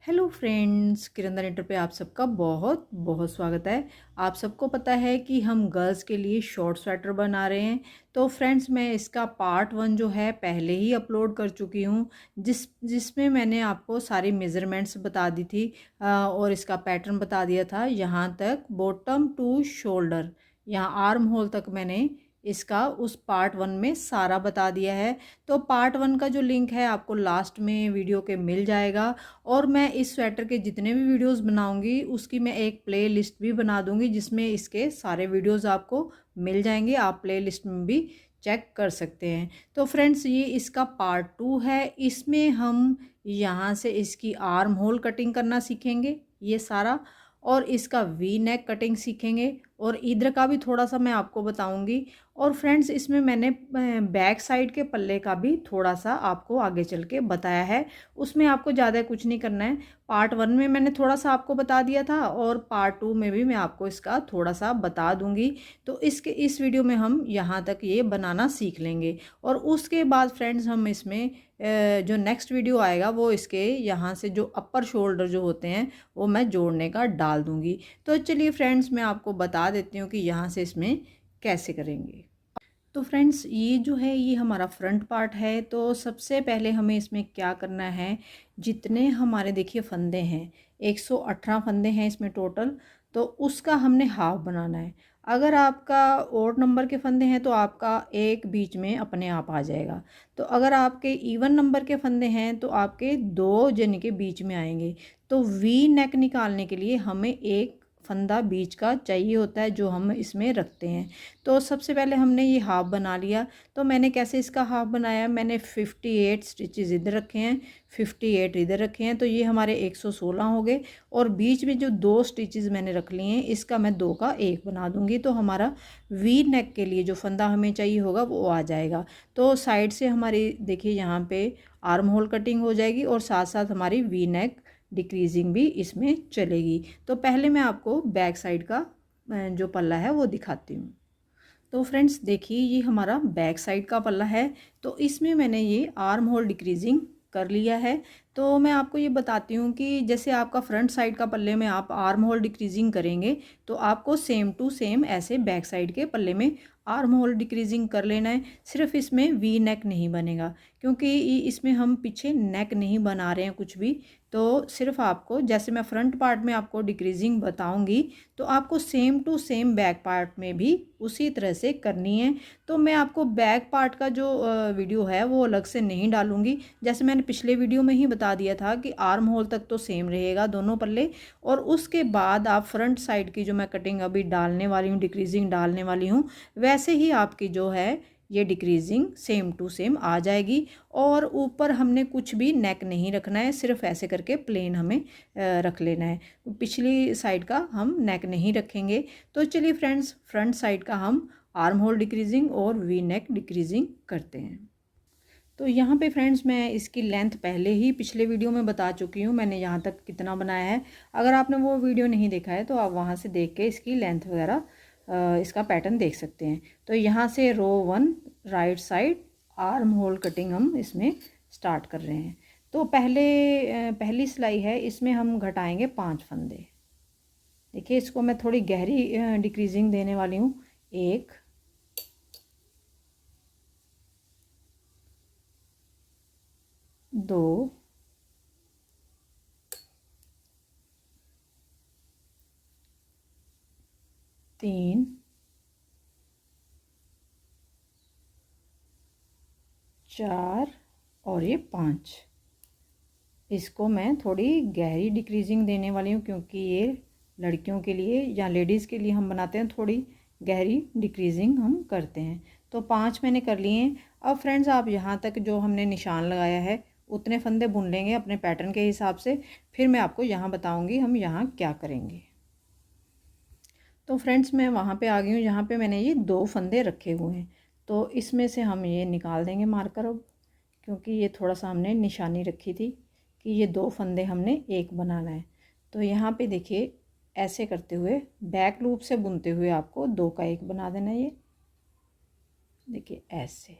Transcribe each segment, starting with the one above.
Hello friends, किरंदर inter पे आप सबका बहुत बहुत स्वागत है। आप सबको पता है कि हम गर्ल्स के लिए शॉर्ट स्वेटर बना रहे हैं। तो फ्रेंड्स, मैं इसका पार्ट 1 जो है पहले ही अपलोड कर चुकी हूँ, जिसमें मैंने आपको सारी मेज़रमेंट्स बता दी थी और इसका पैटर्न बता दिया था। यहाँ तक बॉटम टू शोल्डर, यहाँ आर्म होल तक मैंने इसका उस पार्ट 1 में सारा बता दिया है। तो पार्ट 1 का जो लिंक है आपको लास्ट में वीडियो के मिल जाएगा। और मैं इस स्वेटर के जितने भी वीडियोस बनाऊंगी उसकी मैं एक प्ले लिस्ट भी बना दूंगी, जिसमें इसके सारे वीडियोस आपको मिल जाएंगे। आप प्ले लिस्ट में भी चेक कर सकते हैं। तो फ्रेंड्स, ये इसका पार्ट 2 है। इसमें हम यहाँ से इसकी आर्म होल कटिंग करना सीखेंगे, ये सारा, और इसका वी नेक कटिंग सीखेंगे, और इधर का भी थोड़ा सा मैं आपको बताऊंगी। और फ्रेंड्स, इसमें मैंने बैक साइड के पल्ले का भी थोड़ा सा आपको आगे चल के बताया है। उसमें आपको ज़्यादा कुछ नहीं करना है। पार्ट 1 में मैंने थोड़ा सा आपको बता दिया था और पार्ट 2 में भी मैं आपको इसका थोड़ा सा बता दूंगी। तो इस वीडियो में हम यहाँ तक ये बनाना सीख लेंगे, और उसके बाद फ्रेंड्स हम इसमें जो नेक्स्ट वीडियो आएगा वो इसके यहाँ से जो अपर शोल्डर जो होते हैं वो मैं जोड़ने का डाल दूंगी। तो चलिए फ्रेंड्स, मैं आपको बता देती हूँ कि यहाँ से इसमें कैसे करेंगे। तो फ्रेंड्स, ये जो है ये हमारा फ्रंट पार्ट है। तो सबसे पहले हमें इसमें क्या करना है, जितने हमारे देखिए फंदे हैं, 118 फंदे हैं इसमें टोटल, तो उसका हमने हाफ बनाना है। अगर आपका ओड नंबर के फंदे हैं तो आपका एक बीच में अपने आप आ जाएगा। तो अगर आपके इवन नंबर के फंदे हैं तो आपके दो जन के बीच में आएंगे। तो वी नेक निकालने के लिए हमें एक फंदा बीच का चाहिए होता है, जो हम इसमें रखते हैं। तो सबसे पहले हमने ये हाफ बना लिया। तो मैंने कैसे इसका हाफ बनाया, मैंने 58 स्टिचेस इधर रखे हैं, 58 इधर रखे हैं, तो ये हमारे 116 हो गए। और बीच में जो दो स्टिचेस मैंने रख लिए हैं, इसका मैं दो का एक बना दूंगी। तो हमारा वी नेक के लिए जो फंदा हमें चाहिए होगा वो आ जाएगा। तो साइड से हमारी देखिए यहाँ पे आर्म होल कटिंग हो जाएगी, और साथ साथ हमारी वी नेक डिक्रीजिंग भी इसमें चलेगी। तो पहले मैं आपको बैक साइड का जो पल्ला है वो दिखाती हूँ। तो फ्रेंड्स देखिए, ये हमारा बैक साइड का पल्ला है। तो इसमें मैंने ये आर्म होल डिक्रीजिंग कर लिया है। तो मैं आपको ये बताती हूँ कि जैसे आपका फ्रंट साइड का पल्ले में आप आर्म होल डिक्रीजिंग करेंगे, तो आपको सेम टू सेम ऐसे बैक साइड के पल्ले में आर्म होल डिक्रीजिंग कर लेना है। सिर्फ इसमें वी नेक नहीं बनेगा, क्योंकि इसमें हम पीछे नेक नहीं बना रहे हैं कुछ भी। तो सिर्फ आपको, जैसे मैं फ्रंट पार्ट में आपको डिक्रीजिंग बताऊंगी, तो आपको same to same back part में भी उसी तरह से करनी है। तो मैं आपको बैक पार्ट का जो वीडियो है वो अलग से नहीं डालूंगी। जैसे मैंने पिछले वीडियो में ही बता दिया था कि आर्म होल तक तो सेम रहेगा दोनों पल्ले, और उसके बाद आप फ्रंट साइड की जो मैं कटिंग अभी डालने वाली हूँ, डिक्रीजिंग डालने वाली हूँ, वैसे ही आपकी जो है ये डिक्रीजिंग सेम टू सेम आ जाएगी। और ऊपर हमने कुछ भी नेक नहीं रखना है, सिर्फ ऐसे करके प्लेन हमें रख लेना है। पिछली साइड का हम नेक नहीं रखेंगे। तो चलिए फ्रेंड्स, फ्रंट साइड का हम आर्म होल डिक्रीजिंग और वी नेक डिक्रीजिंग करते हैं। तो यहाँ पे फ्रेंड्स, मैं इसकी लेंथ पहले ही पिछले वीडियो में बता चुकी हूँ, मैंने यहाँ तक कितना बनाया है। अगर आपने वो वीडियो नहीं देखा है तो आप वहाँ से देख के इसकी लेंथ वगैरह इसका पैटर्न देख सकते हैं। तो यहाँ से रो 1 right side arm hole cutting हम इसमें स्टार्ट कर रहे हैं। तो पहली सिलाई है, इसमें हम घटाएंगे 5 फंदे। देखिए, इसको मैं थोड़ी गहरी डिक्रीजिंग देने वाली हूँ। 1 2 3 4 और ये 5। इसको मैं थोड़ी गहरी डिक्रीजिंग देने वाली हूँ, क्योंकि ये लड़कियों के लिए या लेडीज़ के लिए हम बनाते हैं, थोड़ी गहरी डिक्रीजिंग हम करते हैं। तो 5 मैंने कर लिए हैं। अब फ्रेंड्स, आप यहाँ तक जो हमने निशान लगाया है उतने फंदे बुन लेंगे अपने पैटर्न के हिसाब से। फिर मैं आपको यहाँ बताऊँगी हम यहाँ क्या करेंगे। तो फ्रेंड्स, मैं वहाँ पे आ गई हूँ जहाँ पे मैंने ये 2 फंदे रखे हुए हैं। तो इसमें से हम ये निकाल देंगे मार्कर अब, क्योंकि ये थोड़ा सा हमने निशानी रखी थी कि ये 2 फंदे हमने एक बनाना है। तो यहाँ पे देखिए, ऐसे करते हुए बैक लूप से बुनते हुए आपको 2 का एक बना देना है। ये देखिए ऐसे।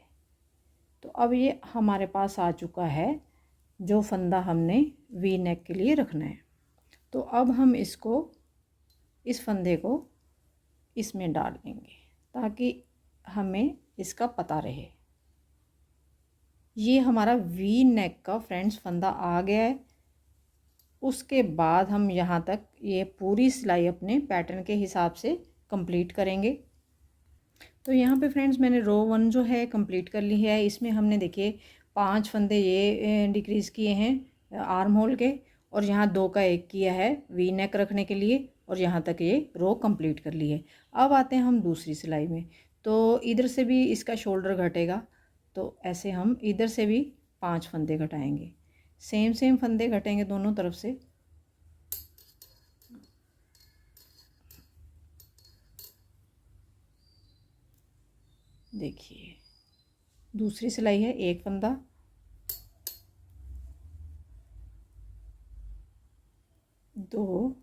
तो अब ये हमारे पास आ चुका है जो फंदा हमने वी नेक के लिए रखना है। तो अब हम इसको, इस फंदे को इसमें डाल देंगे ताकि हमें इसका पता रहे। ये हमारा वी नेक का फ्रेंड्स फंदा आ गया है। उसके बाद हम यहाँ तक ये पूरी सिलाई अपने पैटर्न के हिसाब से कंप्लीट करेंगे। तो यहाँ पे फ्रेंड्स मैंने रो 1 जो है कंप्लीट कर ली है। इसमें हमने देखिए 5 फंदे ये डिक्रीज़ किए हैं आर्म होल के, और यहाँ 2 का 1 किया है वी नेक रखने के लिए, और यहाँ तक ये रो कंप्लीट कर ली है। अब आते हैं हम दूसरी सिलाई में। तो इधर से भी इसका शोल्डर घटेगा, तो ऐसे हम इधर से भी 5 फंदे घटाएंगे। सेम फंदे घटेंगे दोनों तरफ से। देखिए दूसरी सिलाई है, एक फंदा, दो,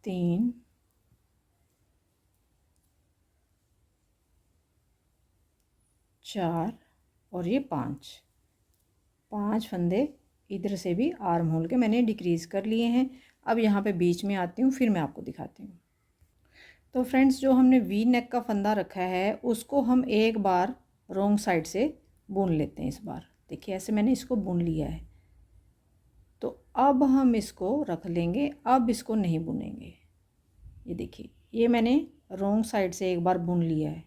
तीन, चार, और ये 5 फंदे इधर से भी आर्म होल के मैंने डिक्रीज़ कर लिए हैं। अब यहाँ पे बीच में आती हूँ, फिर मैं आपको दिखाती हूँ। तो फ्रेंड्स जो हमने वी नेक का फंदा रखा है उसको हम एक बार रोंग साइड से बुन लेते हैं। इस बार देखिए ऐसे मैंने इसको बुन लिया है। तो अब हम इसको रख लेंगे, अब इसको नहीं बुनेंगे। ये देखिए ये मैंने रोंग साइड से एक बार बुन लिया है,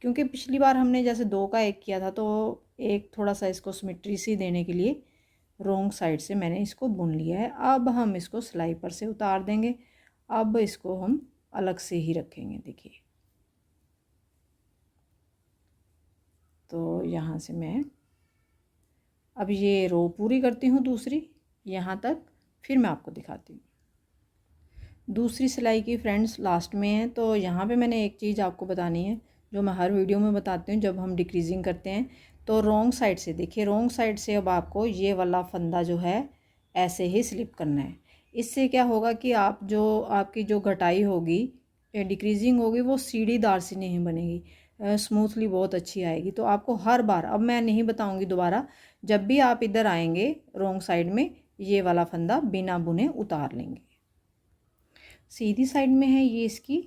क्योंकि पिछली बार हमने जैसे 2 का 1 किया था, तो एक थोड़ा सा इसको सिमेट्री सी देने के लिए रोंग साइड से मैंने इसको बुन लिया है। अब हम इसको सिलाई पर से उतार देंगे। अब इसको हम अलग से ही रखेंगे। देखिए तो यहाँ से मैं अब ये रो पूरी करती हूँ दूसरी यहाँ तक, फिर मैं आपको दिखाती हूँ। दूसरी सिलाई की फ्रेंड्स लास्ट में है। तो यहाँ पे मैंने एक चीज़ आपको बतानी है जो मैं हर वीडियो में बताती हूँ जब हम डिक्रीजिंग करते हैं। तो रॉन्ग साइड से देखिए, रॉन्ग साइड से अब आपको ये वाला फंदा जो है ऐसे ही स्लिप करना है। इससे क्या होगा कि आप जो आपकी जो घटाई होगी, डिक्रीजिंग होगी, वो सीढ़ीदार सी नहीं बनेगी, स्मूथली बहुत अच्छी आएगी। तो आपको हर बार, अब मैं नहीं बताऊँगी दोबारा, जब भी आप इधर आएंगे रॉन्ग साइड में ये वाला फंदा बिना बुने उतार लेंगे। सीधी साइड में है ये इसकी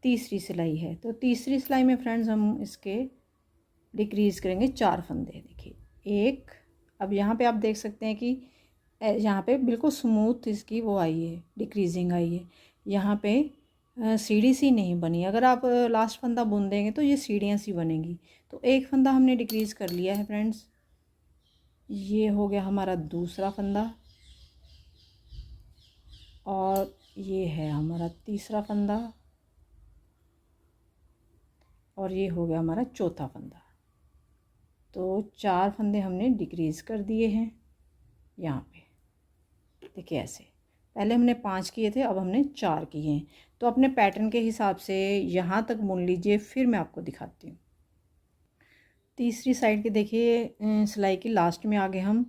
तीसरी सिलाई है। तो तीसरी सिलाई में फ्रेंड्स हम इसके डिक्रीज़ करेंगे 4 फंदे। देखिए एक, अब यहाँ पे आप देख सकते हैं कि यहाँ पे बिल्कुल स्मूथ इसकी वो आई है, डिक्रीजिंग आई है। यहाँ पे सीढ़ी सी नहीं बनी। अगर आप लास्ट फंदा बुन देंगे तो ये सीढ़ियाँ सी बनेंगी। तो एक फंदा हमने डिक्रीज़ कर लिया है फ्रेंड्स। ये हो गया हमारा दूसरा फंदा, और ये है हमारा तीसरा फंदा, और ये हो गया हमारा चौथा फंदा। तो 4 फंदे हमने डिक्रीज़ कर दिए हैं यहाँ पे। देखिए ऐसे पहले हमने 5 किए थे, अब हमने 4 किए हैं। तो अपने पैटर्न के हिसाब से यहाँ तक बुन लीजिए, फिर मैं आपको दिखाती हूँ। तीसरी साइड के देखिए सिलाई की लास्ट में आ गए हम।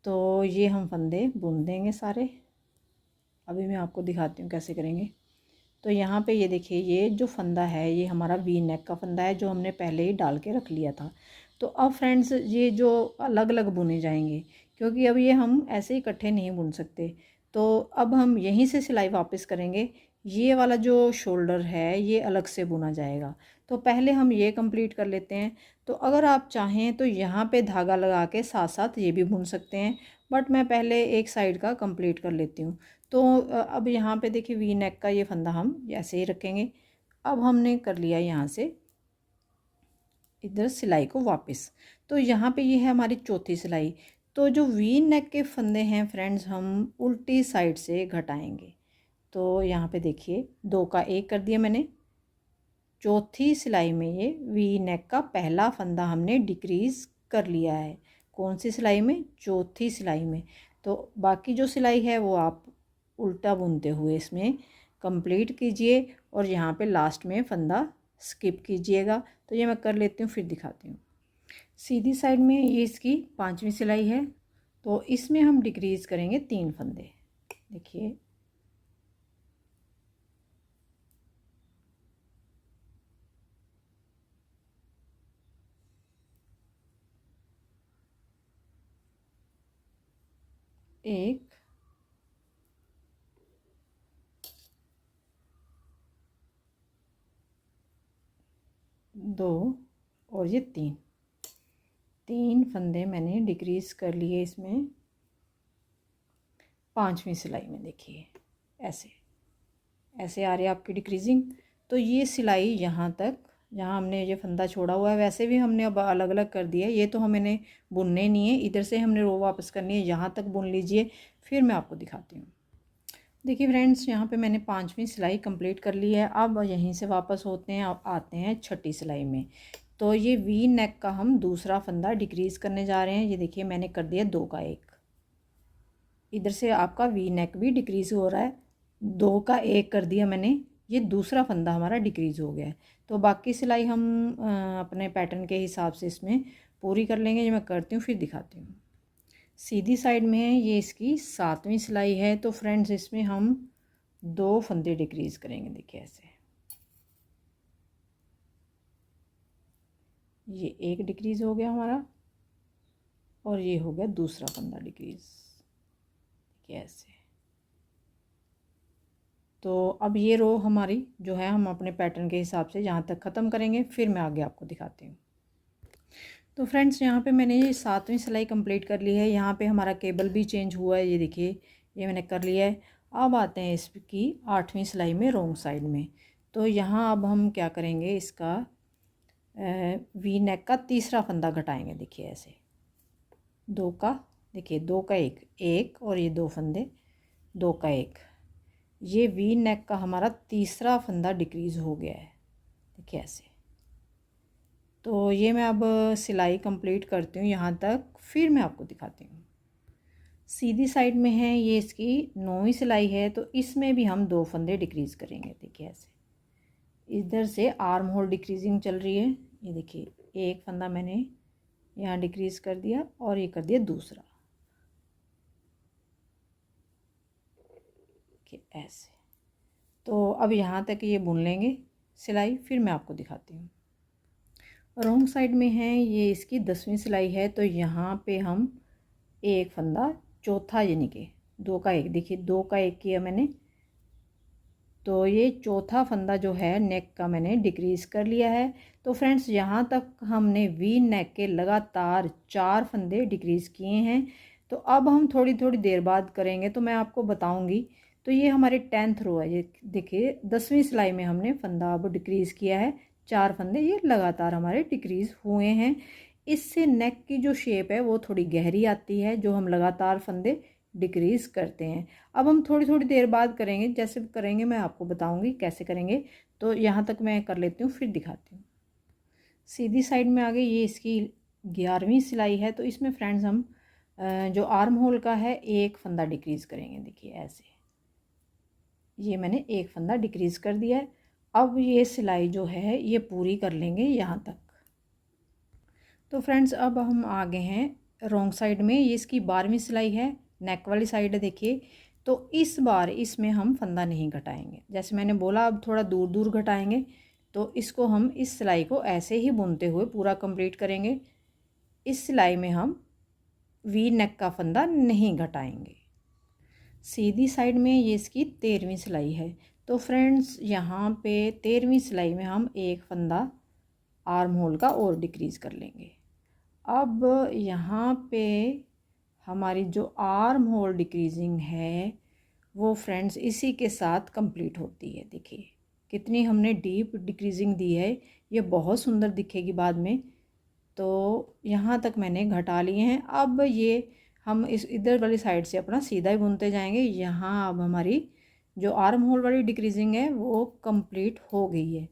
तो ये हम फंदे बुन देंगे सारे। अभी मैं आपको दिखाती हूँ कैसे करेंगे। तो यहाँ पे ये देखिए ये जो फंदा है ये हमारा वी नेक का फंदा है जो हमने पहले ही डाल के रख लिया था। तो अब फ्रेंड्स ये जो अलग अलग बुने जाएंगे, क्योंकि अब ये हम ऐसे ही इकट्ठे नहीं बुन सकते। तो अब हम यहीं से सिलाई वापस करेंगे। ये वाला जो शोल्डर है ये अलग से बुना जाएगा। तो पहले हम ये कंप्लीट कर लेते हैं। तो अगर आप चाहें तो यहाँ पे धागा लगा के साथ साथ ये भी बुन सकते हैं, बट मैं पहले एक साइड का कंप्लीट कर लेती हूँ। तो अब यहाँ पे देखिए वी नेक का ये फंदा हम ऐसे ही रखेंगे। अब हमने कर लिया यहाँ से इधर सिलाई को वापस। तो यहाँ पे ये है हमारी चौथी सिलाई। तो जो वी नेक के फंदे हैं फ्रेंड्स हम उल्टी साइड से घटाएंगे। तो यहाँ पे देखिए 2 का 1 कर दिया मैंने। चौथी सिलाई में ये वी नेक का पहला फंदा हमने डिक्रीज़ कर लिया है। कौन सी सिलाई में? चौथी सिलाई में। तो बाकी जो सिलाई है वो आप उल्टा बुनते हुए इसमें कंप्लीट कीजिए, और यहाँ पे लास्ट में फंदा स्किप कीजिएगा। तो ये मैं कर लेती हूँ, फिर दिखाती हूँ। सीधी साइड में ये इसकी 5वीं सिलाई है। तो इसमें हम डिक्रीज़ करेंगे 3 फंदे। देखिए एक, दो और ये तीन फंदे मैंने डिक्रीज़ कर लिए इसमें 5वीं सिलाई में। देखिए ऐसे ऐसे आ रही है आपकी डिक्रीजिंग। तो ये सिलाई यहाँ तक, जहाँ हमने ये फंदा छोड़ा हुआ है, वैसे भी हमने अब अलग अलग कर दिया है, ये तो हमें बुनने नहीं है, इधर से हमने रो वापस करनी है, यहाँ तक बुन लीजिए, फिर मैं आपको दिखाती हूँ। देखिए फ्रेंड्स, यहाँ पे मैंने 5वीं सिलाई कंप्लीट कर ली है। अब यहीं से वापस होते हैं, अब आते हैं 6ठी सिलाई में। तो ये वी नेक का हम दूसरा फंदा डिक्रीज़ करने जा रहे हैं। ये देखिए मैंने कर दिया 2 का 1, इधर से आपका वी नेक भी डिक्रीज़ हो रहा है, 2 का 1 कर दिया मैंने, ये दूसरा फंदा हमारा डिक्रीज़ हो गया है। तो बाकी सिलाई हम अपने पैटर्न के हिसाब से इसमें पूरी कर लेंगे। ये मैं करती हूँ फिर दिखाती हूँ। सीधी साइड में है, ये इसकी 7वीं सिलाई है। तो फ्रेंड्स इसमें हम 2 फंदे डिक्रीज़ करेंगे। देखिए ऐसे, ये एक डिक्रीज़ हो गया हमारा और ये हो गया दूसरा फंदा डिक्रीज़। देखिए ऐसे। तो अब ये रो हमारी जो है हम अपने पैटर्न के हिसाब से यहाँ तक ख़त्म करेंगे, फिर मैं आगे आपको दिखाती हूँ। तो फ्रेंड्स यहाँ पे मैंने ये 7वीं सिलाई कंप्लीट कर ली है। यहाँ पे हमारा केबल भी चेंज हुआ है, ये देखिए ये मैंने कर लिया है। अब आते हैं इसकी 8वीं सिलाई में रॉन्ग साइड में। तो यहाँ अब हम क्या करेंगे, इसका वी नेक का तीसरा फंदा घटाएंगे। देखिए ऐसे 2 का, देखिए 2 का 1 और ये 2 फंदे, 2 का 1, ये वी नेक का हमारा तीसरा फंदा डिक्रीज़ हो गया है। देखिए ऐसे। तो ये मैं अब सिलाई कंप्लीट करती हूँ यहाँ तक, फिर मैं आपको दिखाती हूँ। सीधी साइड में है, ये इसकी 9वीं सिलाई है। तो इसमें भी हम 2 फंदे डिक्रीज़ करेंगे। देखिए ऐसे, इधर से आर्म होल डिक्रीजिंग चल रही है। ये देखिए एक फंदा मैंने यहाँ डिक्रीज़ कर दिया और ये कर दिया दूसरा। देखिए ऐसे। तो अब यहाँ तक ये बुन लेंगे सिलाई, फिर मैं आपको दिखाती हूँ। रॉन्ग साइड में है, ये इसकी 10वीं सिलाई है। तो यहाँ पे हम एक फंदा चौथा, यानी कि 2 का 1, देखिए 2 का 1 किया मैंने। तो ये चौथा फंदा जो है नेक का मैंने डिक्रीज़ कर लिया है। तो फ्रेंड्स यहाँ तक हमने वी नेक के लगातार 4 फंदे डिक्रीज़ किए हैं। तो अब हम थोड़ी थोड़ी देर बाद करेंगे, तो मैं आपको बताऊंगी। तो ये हमारे 10th रो है। ये देखिए 10वीं सिलाई में हमने फंदा अब डिक्रीज़ किया है, 4 फंदे ये लगातार हमारे डिक्रीज़ हुए हैं। इससे नेक की जो शेप है वो थोड़ी गहरी आती है, जो हम लगातार फंदे डिक्रीज़ करते हैं। अब हम थोड़ी थोड़ी देर बाद करेंगे, जैसे करेंगे मैं आपको बताऊंगी कैसे करेंगे। तो यहाँ तक मैं कर लेती हूँ, फिर दिखाती हूँ। सीधी साइड में आ गई, ये इसकी 11वीं सिलाई है। तो इसमें फ्रेंड्स हम जो आर्म होल का है एक फंदा डिक्रीज़ करेंगे। देखिए ऐसे, ये मैंने एक फंदा डिक्रीज़ कर दिया है। अब ये सिलाई जो है ये पूरी कर लेंगे यहाँ तक। तो फ्रेंड्स अब हम आ गए हैं रॉन्ग साइड में, ये इसकी 12वीं सिलाई है, नेक वाली साइड है। देखिए तो इस बार इसमें हम फंदा नहीं घटाएंगे, जैसे मैंने बोला अब थोड़ा दूर दूर घटाएंगे। तो इसको हम इस सिलाई को ऐसे ही बुनते हुए पूरा कंप्लीट करेंगे। इस सिलाई में हम वी नेक का फंदा नहीं घटाएंगे। सीधी साइड में ये इसकी 13वीं सिलाई है। तो फ्रेंड्स यहाँ पे 13वीं सिलाई में हम एक फंदा आर्म होल का और डिक्रीज़ कर लेंगे। अब यहाँ पे हमारी जो आर्म होल डिक्रीजिंग है वो फ्रेंड्स इसी के साथ कंप्लीट होती है। देखिए कितनी हमने डीप डिक्रीजिंग दी है, ये बहुत सुंदर दिखेगी बाद में। तो यहाँ तक मैंने घटा लिए हैं। अब ये हम इस इधर वाली साइड से अपना सीधा ही बुनते जाएंगे। यहाँ अब हमारी जो आर्म होल वाली डिक्रीजिंग है वो कंप्लीट हो गई है।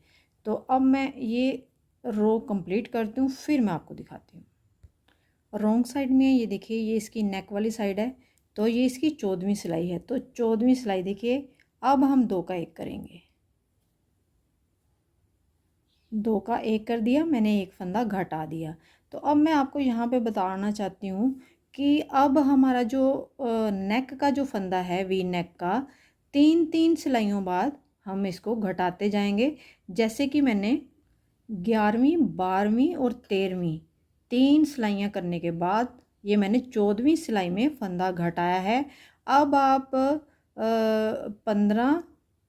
तो अब मैं ये रो कंप्लीट करती हूँ, फिर मैं आपको दिखाती हूँ। रॉन्ग साइड में ये देखिए, ये इसकी नेक वाली साइड है। तो ये इसकी 14वीं सिलाई है। तो 14वीं सिलाई देखिए, अब हम 2 का 1 करेंगे। 2 का 1 कर दिया मैंने, एक फंदा घटा दिया। तो अब मैं आपको यहाँ पे बताना चाहती हूँ कि अब हमारा जो नेक का जो फंदा है वी नेक का, 3 सिलाइयों बाद हम इसको घटाते जाएंगे। जैसे कि मैंने 11वीं 12वीं और 13वीं 3 सिलाइयाँ करने के बाद ये मैंने 14वीं सिलाई में फंदा घटाया है। अब आप 15,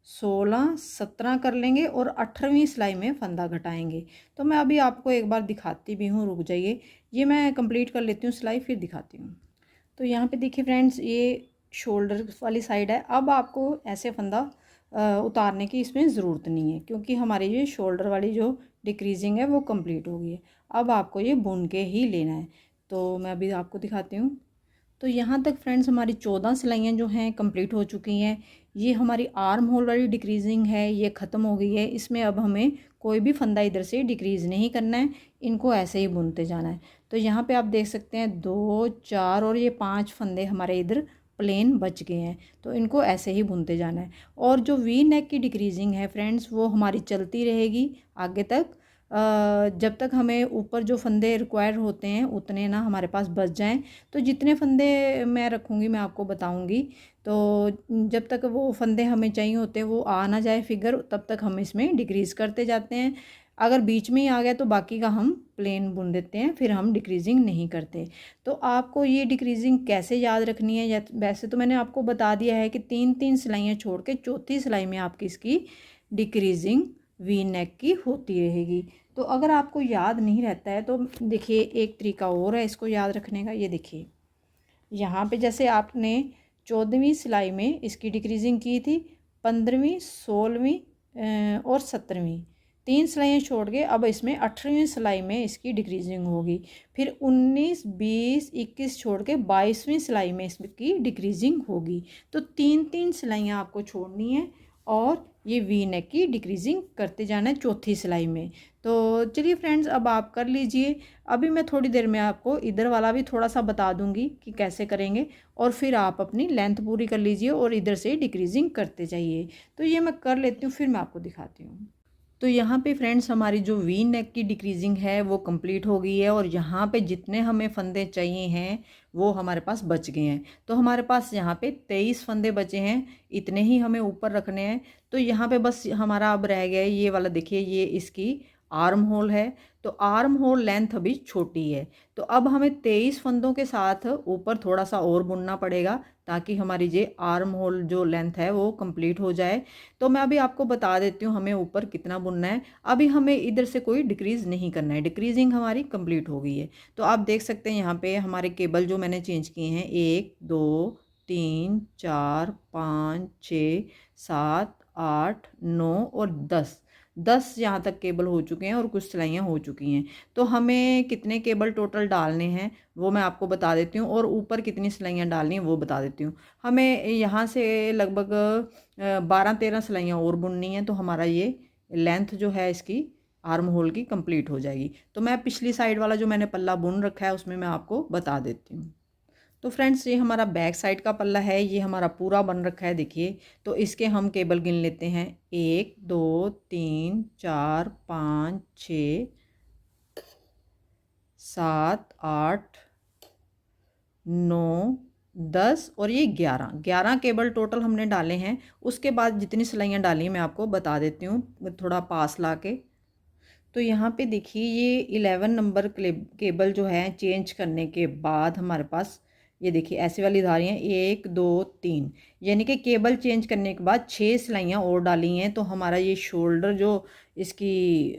16, 17 कर लेंगे और 18वीं सिलाई में फंदा घटाएंगे। तो मैं अभी आपको एक बार दिखाती भी हूँ, रुक जाइए, ये मैं कंप्लीट कर लेती हूँ सिलाई फिर दिखाती हूँ। तो यहाँ पे देखिए फ्रेंड्स, ये शोल्डर वाली साइड है। अब आपको ऐसे फंदा उतारने की इसमें ज़रूरत नहीं है, क्योंकि हमारी ये शोल्डर वाली जो डिक्रीजिंग है वो कंप्लीट हो गई है। अब आपको ये बुन के ही लेना है। तो मैं अभी आपको दिखाती हूँ। तो यहाँ तक फ्रेंड्स हमारी 14 सिलाइयाँ जो हैं कंप्लीट हो चुकी हैं। ये हमारी आर्म होल वाली डिक्रीजिंग है, ये ख़त्म हो गई है। इसमें अब हमें कोई भी फंदा इधर से डिक्रीज़ नहीं करना है, इनको ऐसे ही बुनते जाना है। तो यहाँ पे आप देख सकते हैं 2, 4 और ये 5 फंदे हमारे इधर प्लेन बच गए हैं। तो इनको ऐसे ही बुनते जाना है। और जो वी नेक की डिक्रीजिंग है फ्रेंड्स, वो हमारी चलती रहेगी आगे तक, जब तक हमें ऊपर जो फंदे रिक्वायर होते हैं उतने ना हमारे पास बच जाएं। तो जितने फंदे मैं रखूँगी मैं आपको बताऊँगी। तो जब तक वो फंदे हमें चाहिए होते हैं वो आ ना जाए फिगर, तब तक हम इसमें डिक्रीज़ करते जाते हैं। अगर बीच में ही आ गया तो बाकी का हम प्लेन बुन देते हैं, फिर हम डिक्रीजिंग नहीं करते। तो आपको ये डिक्रीजिंग कैसे याद रखनी है, या वैसे तो मैंने आपको बता दिया है कि 3-3 सिलाइयाँ छोड़ के चौथी सिलाई में आपकी इसकी डिक्रीजिंग वी नेक की होती रहेगी। तो अगर आपको याद नहीं रहता है तो देखिए एक तरीका और है इसको याद रखने का। ये देखिए यहाँ पे जैसे आपने 14वीं सिलाई में इसकी डिक्रीजिंग की थी, 15वीं, 16वीं और 17वीं, 3 सिलाइयाँ छोड़ के अब इसमें 18वीं सिलाई में इसकी डिक्रीजिंग होगी। फिर 19, 20, 21 छोड़ के 22वीं सिलाई में इसकी डिक्रीजिंग होगी। तो 3-3 सिलाइयाँ आपको छोड़नी है और ये वी नेक की डिक्रीजिंग करते जाना है चौथी सिलाई में। तो चलिए फ्रेंड्स, अब आप कर लीजिए। अभी मैं थोड़ी देर में आपको इधर वाला भी थोड़ा सा बता दूंगी कि कैसे करेंगे, और फिर आप अपनी लेंथ पूरी कर लीजिए और इधर से डिक्रीजिंग करते जाइए। तो ये मैं कर लेती हूँ, फिर मैं आपको दिखाती हूँ। तो यहाँ पे फ्रेंड्स हमारी जो वी नेक की डिक्रीजिंग है वो कंप्लीट हो गई है, और यहाँ पे जितने हमें फंदे चाहिए हैं वो हमारे पास बच गए हैं। तो हमारे पास यहाँ पे 23 फंदे बचे हैं, इतने ही हमें ऊपर रखने हैं। तो यहाँ पे बस हमारा अब रह गया है ये वाला, देखिए ये इसकी आर्म होल है। तो आर्म होल लेंथ अभी छोटी है, तो अब हमें 23 फंदों के साथ ऊपर थोड़ा सा और बुनना पड़ेगा ताकि हमारी ये आर्म होल जो लेंथ है वो कंप्लीट हो जाए। तो मैं अभी आपको बता देती हूँ हमें ऊपर कितना बुनना है। अभी हमें इधर से कोई डिक्रीज़ नहीं करना है, डिक्रीजिंग हमारी कंप्लीट हो गई है। तो आप देख सकते हैं यहाँ पे हमारे केबल जो मैंने चेंज किए हैं, 1, 2, 3, 4, 5, 6, 7, 8, 9 और 10 यहाँ तक केबल हो चुके हैं और कुछ सिलाइयाँ हो चुकी हैं। तो हमें कितने केबल टोटल डालने हैं वो मैं आपको बता देती हूँ, और ऊपर कितनी सिलाइयाँ डालनी हैं वो बता देती हूँ। हमें यहाँ से लगभग 12-13 सिलाइयाँ और बुननी है, तो हमारा ये लेंथ जो है इसकी आर्म होल की कंप्लीट हो जाएगी। तो मैं पिछली साइड वाला जो मैंने पल्ला बुन रखा है उसमें मैं आपको बता देती हूँ। तो फ्रेंड्स ये हमारा बैक साइड का पल्ला है, ये हमारा पूरा बन रखा है देखिए। तो इसके हम केबल गिन लेते हैं, 1, 2, 3, 4, 5, 6, 7, 8, 9, 10 और ये 11 केबल टोटल हमने डाले हैं। उसके बाद जितनी सिलाइयाँ डाली मैं आपको बता देती हूँ थोड़ा पास ला के। तो यहाँ पे देखिए ये 11 नंबर केबल जो है चेंज करने के बाद हमारे पास ये देखिए ऐसी वाली धारियाँ 1, 2, 3, यानी कि केबल चेंज करने के बाद 6 सिलाइयाँ और डाली हैं। तो हमारा ये शोल्डर जो इसकी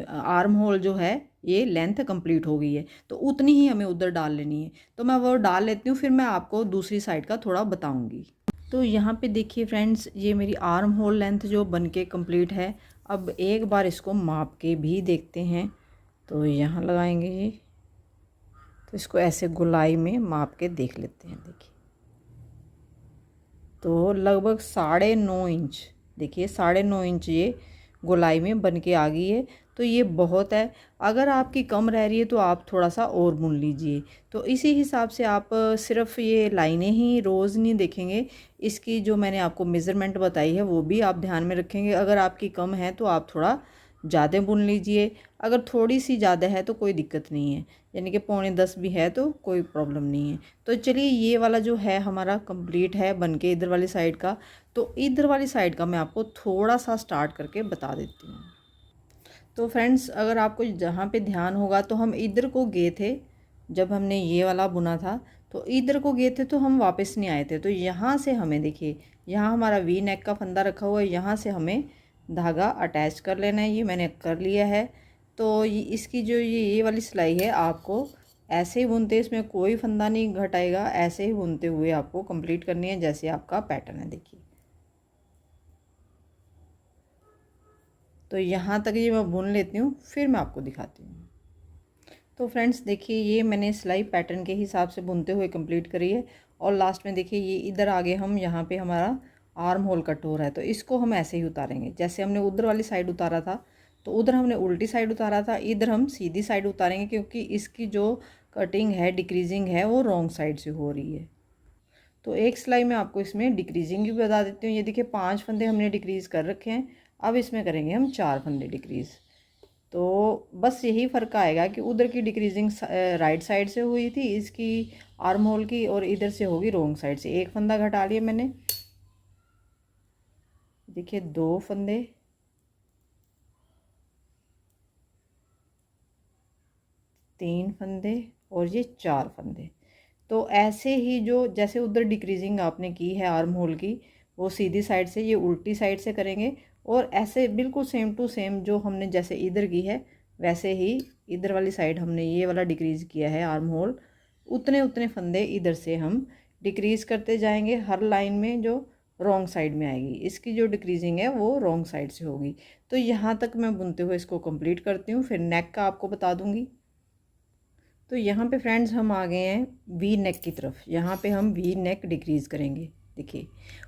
आर्म होल जो है ये लेंथ कंप्लीट हो गई है। तो उतनी ही हमें उधर डाल लेनी है, तो मैं वो डाल लेती हूँ, फिर मैं आपको दूसरी साइड का थोड़ा बताऊँगी। तो यहाँ पे देखिए फ्रेंड्स ये मेरी आर्म होल लेंथ जो बन के कम्प्लीट है। अब एक बार इसको माप के भी देखते हैं। तो यहाँ लगाएंगे ये, तो इसको ऐसे गोलाई में माप के देख लेते हैं। देखिए तो लगभग 9.5 इंच, देखिए 9.5 इंच ये गोलाई में बन के आ गई है। तो ये बहुत है। अगर आपकी कम रह रही है तो आप थोड़ा सा और बुन लीजिए। तो इसी हिसाब से आप सिर्फ ये लाइनें ही रोज़ नहीं देखेंगे, इसकी जो मैंने आपको मेज़रमेंट बताई है वो भी आप ध्यान में रखेंगे। अगर आपकी कम है तो आप थोड़ा ज़्यादा बुन लीजिए, अगर थोड़ी सी ज़्यादा है तो कोई दिक्कत नहीं है, यानी कि 9.25 भी है तो कोई प्रॉब्लम नहीं है। तो चलिए ये वाला जो है हमारा कंप्लीट है बन के इधर वाली साइड का। तो इधर वाली साइड का मैं आपको थोड़ा सा स्टार्ट करके बता देती हूँ। तो फ्रेंड्स अगर आपको जहाँ पे ध्यान होगा तो हम इधर को गए थे जब हमने ये वाला बुना था तो इधर को गए थे तो हम वापस नहीं आए थे। तो यहाँ से हमें देखिए, यहाँ हमारा वी नेक का फंदा रखा हुआ है, यहाँ से हमें धागा अटैच कर लेना है। ये मैंने कर लिया है। तो इसकी जो ये वाली सिलाई है आपको ऐसे ही बुनते, इसमें कोई फंदा नहीं घटाएगा, ऐसे ही बुनते हुए आपको कंप्लीट करनी है जैसे आपका पैटर्न है। देखिए, तो यहाँ तक ये मैं बुन लेती हूँ, फिर मैं आपको दिखाती हूँ। तो फ्रेंड्स देखिए, ये मैंने सिलाई पैटर्न के हिसाब से बुनते हुए कंप्लीट करी है। और लास्ट में देखिए, ये इधर आगे हम यहाँ पे हमारा आर्म होल कट हो रहा है, तो इसको हम ऐसे ही उतारेंगे जैसे हमने उधर वाली साइड उतारा था। तो उधर हमने उल्टी साइड उतारा था, इधर हम सीधी साइड उतारेंगे, क्योंकि इसकी जो कटिंग है, डिक्रीजिंग है, वो रॉन्ग साइड से हो रही है। तो एक सिलाई में आपको इसमें डिक्रीजिंग भी बता देती हूँ। ये देखिए 5 फंदे हमने डिक्रीज़ कर रखे हैं, अब इसमें करेंगे हम 4 फंदे डिक्रीज़। तो बस यही फ़र्क आएगा कि उधर की डिक्रीजिंग राइट साइड से हुई थी इसकी आर्म होल की, और इधर से होगी रॉन्ग साइड से। एक फंदा घटा लिया मैंने, देखिए 2 फंदे, 3 फंदे, और ये 4 फंदे। तो ऐसे ही जो जैसे उधर डिक्रीजिंग आपने की है आर्म होल की, वो सीधी साइड से ये उल्टी साइड से करेंगे। और ऐसे बिल्कुल सेम टू सेम जो हमने जैसे इधर की है, वैसे ही इधर वाली साइड हमने ये वाला डिक्रीज़ किया है आर्म होल, उतने उतने फंदे इधर से हम डिक्रीज़ करते जाएंगे। हर लाइन में जो रॉन्ग साइड में आएगी, इसकी जो डिक्रीजिंग है वो रॉन्ग साइड से होगी। तो यहाँ तक मैं बुनते हुए इसको कंप्लीट करती हूँ, फिर नेक का आपको बता दूँगी। तो यहाँ पे फ्रेंड्स हम आ गए हैं वी नेक की तरफ। यहाँ पे हम वी नेक डिक्रीज़ करेंगे, देखिए।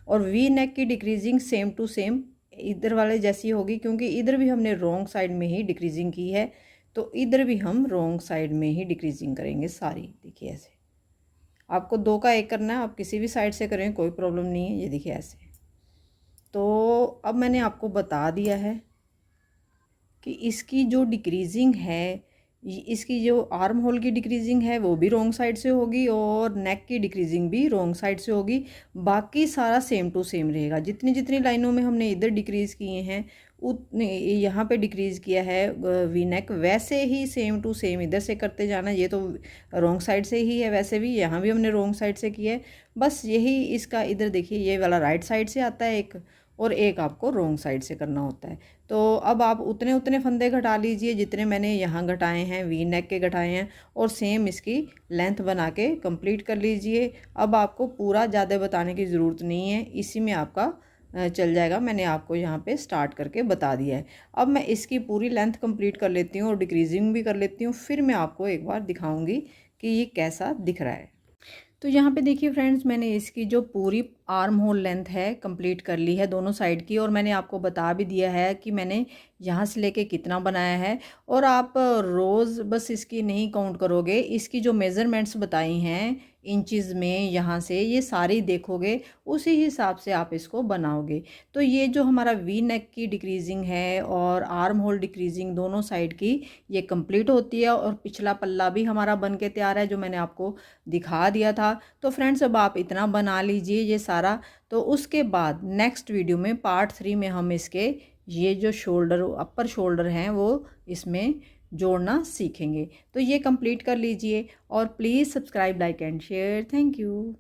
और वी नेक की डिक्रीजिंग सेम टू सेम इधर वाले जैसी होगी, क्योंकि इधर भी हमने रॉन्ग साइड में ही डिक्रीजिंग की है, तो इधर भी हम रॉन्ग साइड में ही डिक्रीजिंग करेंगे सारी। देखिए ऐसे आपको 2 का 1 करना है, आप किसी भी साइड से करें कोई प्रॉब्लम नहीं है। ये देखिए ऐसे। तो अब मैंने आपको बता दिया है कि इसकी जो डिक्रीजिंग है, इसकी जो आर्म होल की डिक्रीजिंग है वो भी रॉन्ग साइड से होगी, और नेक की डिक्रीजिंग भी रॉन्ग साइड से होगी। बाकी सारा सेम टू सेम रहेगा। जितनी जितनी लाइनों में हमने इधर डिक्रीज़ किए हैं, उतने यहाँ पे डिक्रीज़ किया है वी नेक, वैसे ही सेम टू सेम इधर से करते जाना। ये तो रॉन्ग साइड से ही है, वैसे भी यहाँ भी हमने रॉन्ग साइड से किया है। बस यही इसका इधर देखिए, ये वाला राइट साइड से आता है एक, और एक आपको रॉन्ग साइड से करना होता है। तो अब आप उतने उतने फंदे घटा लीजिए जितने मैंने यहाँ घटाए हैं, वी नेक के घटाए हैं, और सेम इसकी लेंथ बना के कंप्लीट कर लीजिए। अब आपको पूरा ज़्यादा बताने की ज़रूरत नहीं है, इसी में आपका चल जाएगा। मैंने आपको यहाँ पे स्टार्ट करके बता दिया है। अब मैं इसकी पूरी लेंथ कंप्लीट कर लेती हूँ और डिक्रीजिंग भी कर लेती हूँ, फिर मैं आपको एक बार दिखाऊँगी कि ये कैसा दिख रहा है। तो यहाँ पे देखिए फ्रेंड्स, मैंने इसकी जो पूरी आर्म होल लेंथ है कंप्लीट कर ली है दोनों साइड की, और मैंने आपको बता भी दिया है कि मैंने यहाँ से लेके कितना बनाया है। और आप रोज़ बस इसकी नहीं काउंट करोगे, इसकी जो मेज़रमेंट्स बताई हैं इंचज़ में, यहाँ से ये सारी देखोगे, उसी हिसाब से आप इसको बनाओगे। तो ये जो हमारा वी नेक की डिक्रीजिंग है और आर्म होल डिक्रीजिंग दोनों साइड की, ये कंप्लीट होती है। और पिछला पल्ला भी हमारा बन के तैयार है, जो मैंने आपको दिखा दिया था। तो फ्रेंड्स, अब आप इतना बना लीजिए ये सारा। तो उसके बाद नेक्स्ट वीडियो में पार्ट 3 में हम इसके ये जो शोल्डर, अपर शोल्डर हैं, वो इसमें जोड़ना सीखेंगे। तो ये कंप्लीट कर लीजिए, और please subscribe, like and share. Thank you.